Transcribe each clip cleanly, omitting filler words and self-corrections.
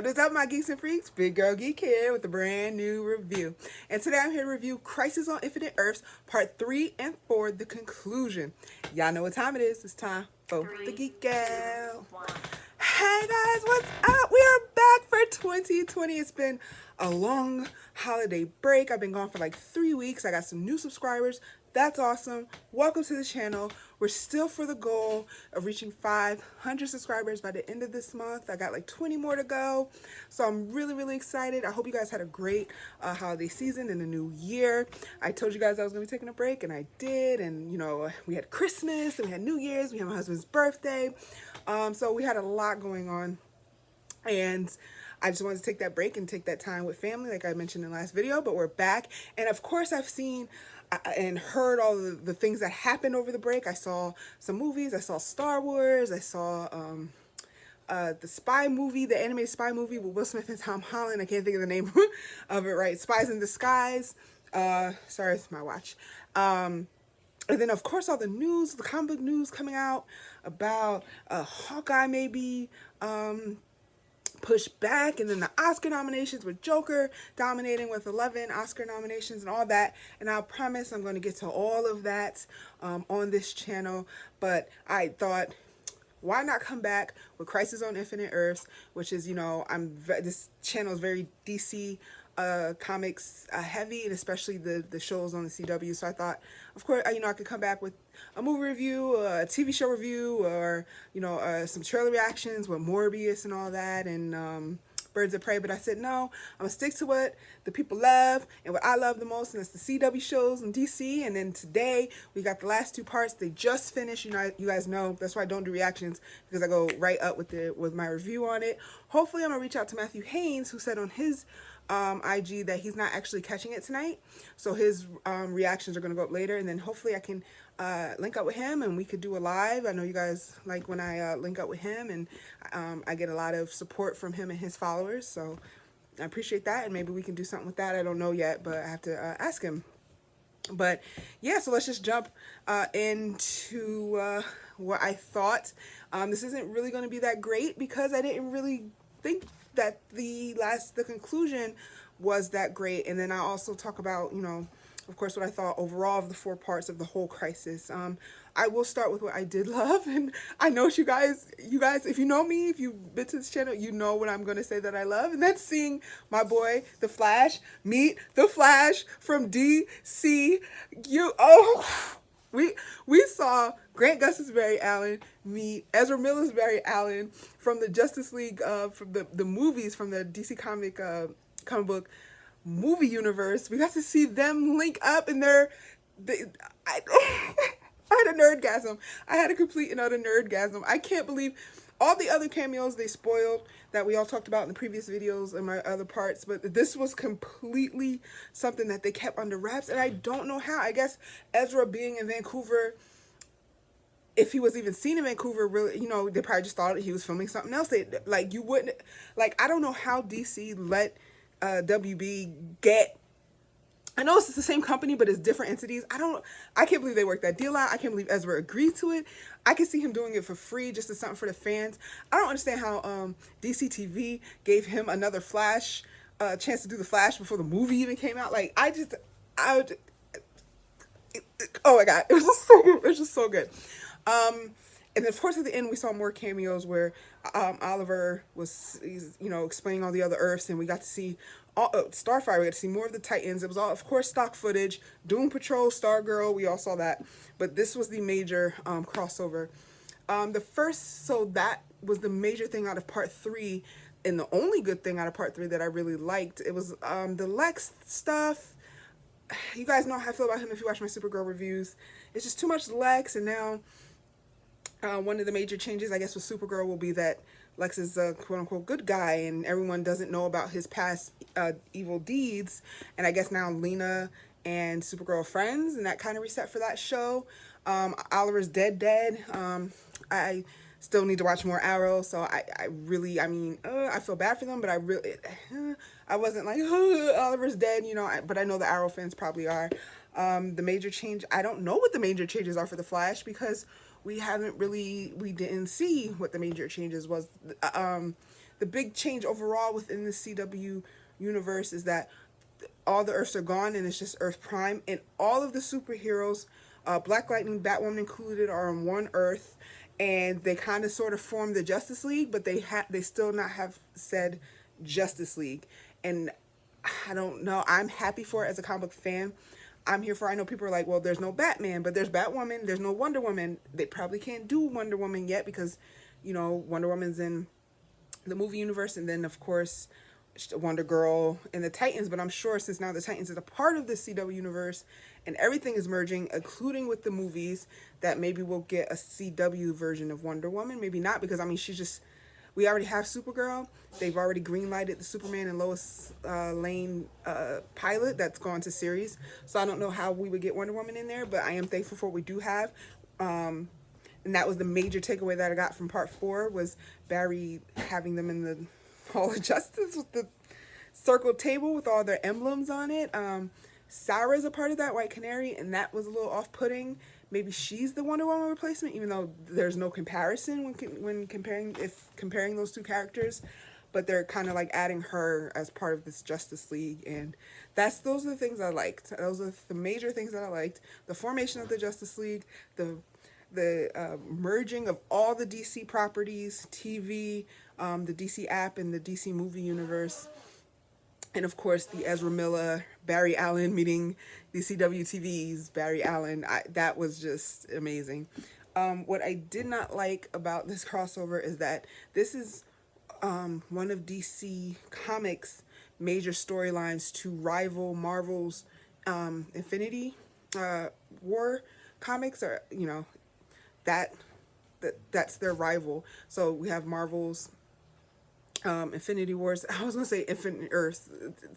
What is up, my geeks and freaks? Big Girl Geek here with a brand new review. And today I'm here to review Crisis on Infinite Earths, Part 3 and 4, the conclusion. Y'all know what time it is. It's time for the Geek Gal. Hey guys, what's up? We are back for 2020. It's been a long holiday break. I've been gone for like 3 weeks. I got some new subscribers. That's awesome. Welcome to the channel. We're still for the goal of reaching 500 subscribers by the end of this month. I got like 20 more to go. So I'm really excited. I hope you guys had a great holiday season in the new year. I told you guys I was going to be taking a break, and I did. And, you know, we had Christmas, and we had New Year's, we had my husband's birthday. So we had a lot going on. And I just wanted to take that break and take that time with family, like I mentioned in the last video. But we're back. And of course, I've seen and heard all the things that happened over the break. I saw some movies. I saw Star Wars. I saw the spy movie, the animated spy movie with Will Smith and Tom Holland. I can't think of the name of it right. Spies in Disguise. Sorry, it's my watch. And then, of course, all the news, the comic book news coming out about Hawkeye maybe pushed back, and then the Oscar nominations with Joker dominating with 11 Oscar nominations and all that. And I promise I'm going to get to all of that on this channel. But I thought, why not come back with Crisis on Infinite Earths, which is, you know, this channel is very DC comics heavy, and especially the shows on the CW. So I thought, of course, you know, I could come back with a movie review, a TV show review, or, you know, some trailer reactions with Morbius and all that, and Birds of Prey. But I said, no, I'm gonna stick to what the people love and what I love the most, and that's the CW shows in DC. And then today we got the last two parts. They just finished. You know, you guys know that's why I don't do reactions, because I go right up with my review on it. Hopefully I'm gonna reach out to Matthew Haynes, who said on his IG that he's not actually catching it tonight, so his reactions are going to go up later, and then hopefully I can link up with him and we could do a live. I know you guys like when I link up with him, and I get a lot of support from him and his followers, so I appreciate that, and maybe we can do something with that. I don't know yet, but I have to ask him. But yeah, so let's just jump into what I thought. This isn't really going to be that great, because I didn't really think that the conclusion was that great. And then I also talk about, you know, of course, what I thought overall of the 4 parts of the whole Crisis. I will start with what I did love, and I know you guys, if you know me, if you've been to this channel, you know what I'm going to say that I love, and that's seeing my boy, The Flash, meet The Flash from DC. We saw Grant Gus's Barry Allen meet Ezra Miller's Barry Allen from the Justice League, from the movies, from the DC comic book movie universe. We got to see them link up, and I had a nerdgasm. I had a complete and utter nerdgasm. I can't believe all the other cameos they spoiled that we all talked about in the previous videos and my other parts, but this was completely something that they kept under wraps, and I don't know how. I guess Ezra being in Vancouver, if he was even seen in Vancouver, really, you know, they probably just thought he was filming something else. You wouldn't, like, I don't know how DC let WB get, I know it's the same company, but it's different entities. I can't believe they worked that deal out. I can't believe Ezra agreed to it. I can see him doing it for free, just as something for the fans. I don't understand how DC TV gave him another Flash, chance to do the Flash before the movie even came out. Like, oh my God, it was just so good. And then, of course, at the end, we saw more cameos where Oliver was, you know, explaining all the other Earths, and we got to see Starfire. We got to see more of the Titans. It was all, of course, stock footage. Doom Patrol, Stargirl, we all saw that. But this was the major crossover. So that was the major thing out of Part 3, and the only good thing out of Part 3 that I really liked. It was the Lex stuff. You guys know how I feel about him if you watch my Supergirl reviews. It's just too much Lex, and now one of the major changes, I guess, with Supergirl will be that Lex is a quote-unquote good guy, and everyone doesn't know about his past evil deeds. And I guess now Lena and Supergirl are friends, and that kind of reset for that show. Oliver's dead. I still need to watch more Arrow, so I feel bad for them, but I wasn't like, Oliver's dead, you know, but I know the Arrow fans probably are. The major change, I don't know what the major changes are for the Flash, because we didn't see what the major changes was. the big change overall within the CW universe is that all the Earths are gone and it's just Earth Prime, and all of the superheroes, Black Lightning, Batwoman included, are on one Earth, and they kind of sort of form the Justice League, but they still not have said Justice League, and I don't know. I'm happy for it as a comic book fan. I'm here for. I know people are like, well, there's no Batman, but there's Batwoman. There's no Wonder Woman. They probably can't do Wonder Woman yet because, Wonder Woman's in the movie universe, and then of course Wonder Girl and the Titans. But I'm sure since now the Titans is a part of the CW universe and everything is merging, including with the movies, that maybe we'll get a CW version of Wonder Woman. Maybe not, because I mean we already have Supergirl. They've already greenlighted the Superman and Lois Lane pilot that's gone to series. So I don't know how we would get Wonder Woman in there, but I am thankful for what we do have. And that was the major takeaway that I got from part 4, was Barry having them in the Hall of Justice with the circled table with all their emblems on it. Sarah's a part of that, White Canary, and that was a little off-putting. Maybe she's the Wonder Woman replacement, even though there's no comparison when comparing those two characters. But they're kind of like adding her as part of this Justice League, and those are the things I liked. Those are the major things that I liked: the formation of the Justice League, the merging of all the DC properties, TV, the DC app, and the DC movie universe. And of course, the Ezra Miller, Barry Allen meeting the CW TV's Barry Allen. That was just amazing. What I did not like about this crossover is that this is one of DC Comics' major storylines to rival Marvel's Infinity War comics, or that's their rival. So we have Marvel's Infinity Wars. I was gonna say Infinite Earths.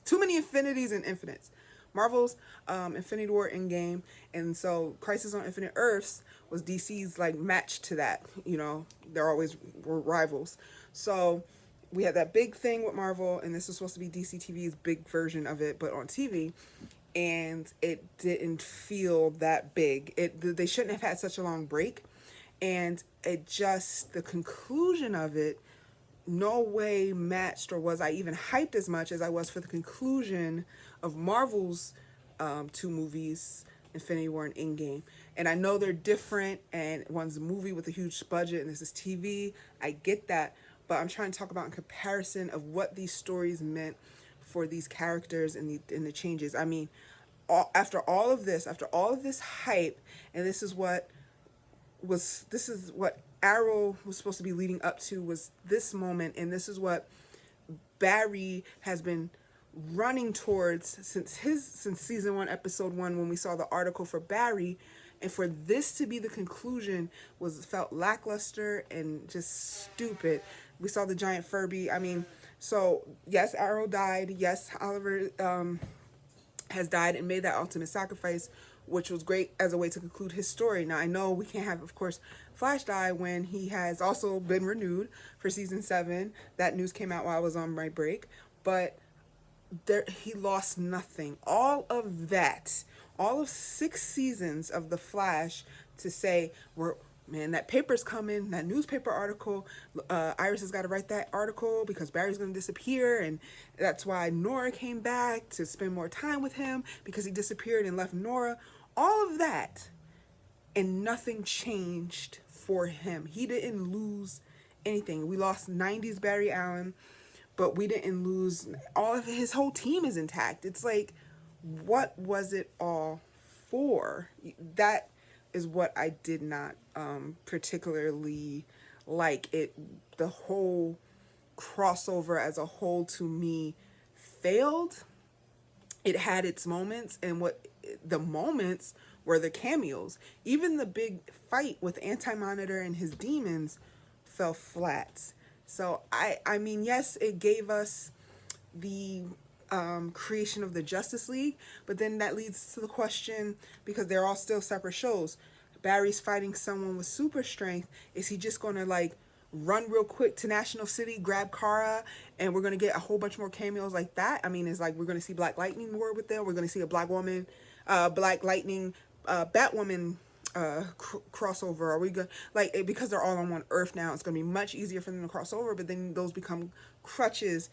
Too many infinities and infinites. Marvel's Infinity War Endgame, and so Crisis on Infinite Earths was DC's like match to that. They're always were rivals. So we had that big thing with Marvel, and this was supposed to be DC TV's big version of it, but on TV, and it didn't feel that big. They shouldn't have had such a long break, and the conclusion of it no way matched, or was I even hyped as much as I was for the conclusion of Marvel's 2 movies, Infinity War and Endgame. And I know they're different, and one's a movie with a huge budget and this is TV. I get that, but I'm trying to talk about in comparison of what these stories meant for these characters and the changes. I mean, after all of this hype, and this is what Arrow was supposed to be leading up to, was this moment, and this is what Barry has been running towards since season 1, episode 1, when we saw the article for Barry. And for this to be the conclusion felt lackluster and just stupid. We saw the giant Furby. I mean, so yes, Arrow died. Yes, Oliver has died and made that ultimate sacrifice, which was great as a way to conclude his story. Now, I know we can't have, of course, Flash die when he has also been renewed for season 7. That news came out while I was on my break. But he lost nothing. All of 6 seasons of The Flash to say, that paper's coming, that newspaper article, Iris has got to write that article because Barry's going to disappear, and that's why Nora came back to spend more time with him because he disappeared and left Nora. All of that, and nothing changed for him. He didn't lose anything. We lost 90s Barry Allen, but we didn't lose all of his whole team is intact. It's like, what was it all for? That is what I did not particularly like. The whole crossover as a whole, to me, failed. It had its moments, and the moments were the cameos. Even the big fight with Anti-Monitor and his demons fell flat. So I mean, yes, it gave us the creation of the Justice League, but then that leads to the question, because they're all still separate shows. Barry's fighting someone with super strength. Is he just going to run real quick to National City, grab Kara, and we're going to get a whole bunch more cameos like that? I mean, it's like we're going to see Black Lightning war with them. We're going to see a Black Lightning, Batwoman crossover? Are we good? Like, because they're all on one Earth now, it's gonna be much easier for them to cross over. But then those become crutches,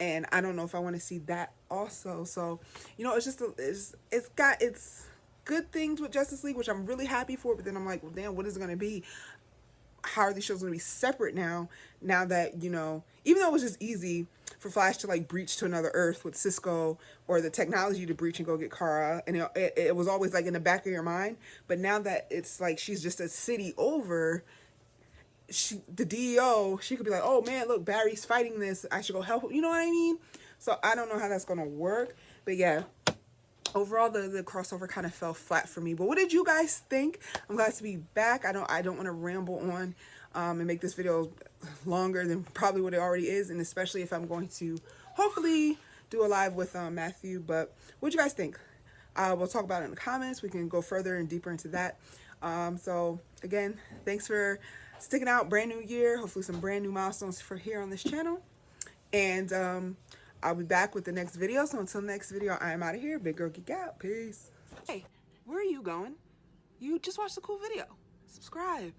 and I don't know if I want to see that also. So, you know, it's just it's got its good things with Justice League, which I'm really happy for. But then I'm like, well, damn, what is it gonna be? How are these shows going to be separate now that, you know, even though it was just easy for Flash to like breach to another Earth with Cisco, or the technology to breach and go get Kara, and it was always like in the back of your mind. But now that it's like she's just a city over, the DEO, she could be like, oh man, look, Barry's fighting this, I should go help him, you know what I mean? So I don't know how that's going to work, but yeah, overall the crossover kind of fell flat for me. But what did you guys think? I'm glad to be back. I don't want to ramble on and make this video longer than probably what it already is, and especially if I'm going to hopefully do a live with Matthew. But what do you guys think? We'll talk about it in the comments. We can go further and deeper into that. So again, thanks for sticking out. Brand new year, hopefully some brand new milestones for here on this channel, and I'll be back with the next video. So until next video, I am out of here. Big Girl Geek out. Peace. Hey, where are you going? You just watched a cool video. Subscribe.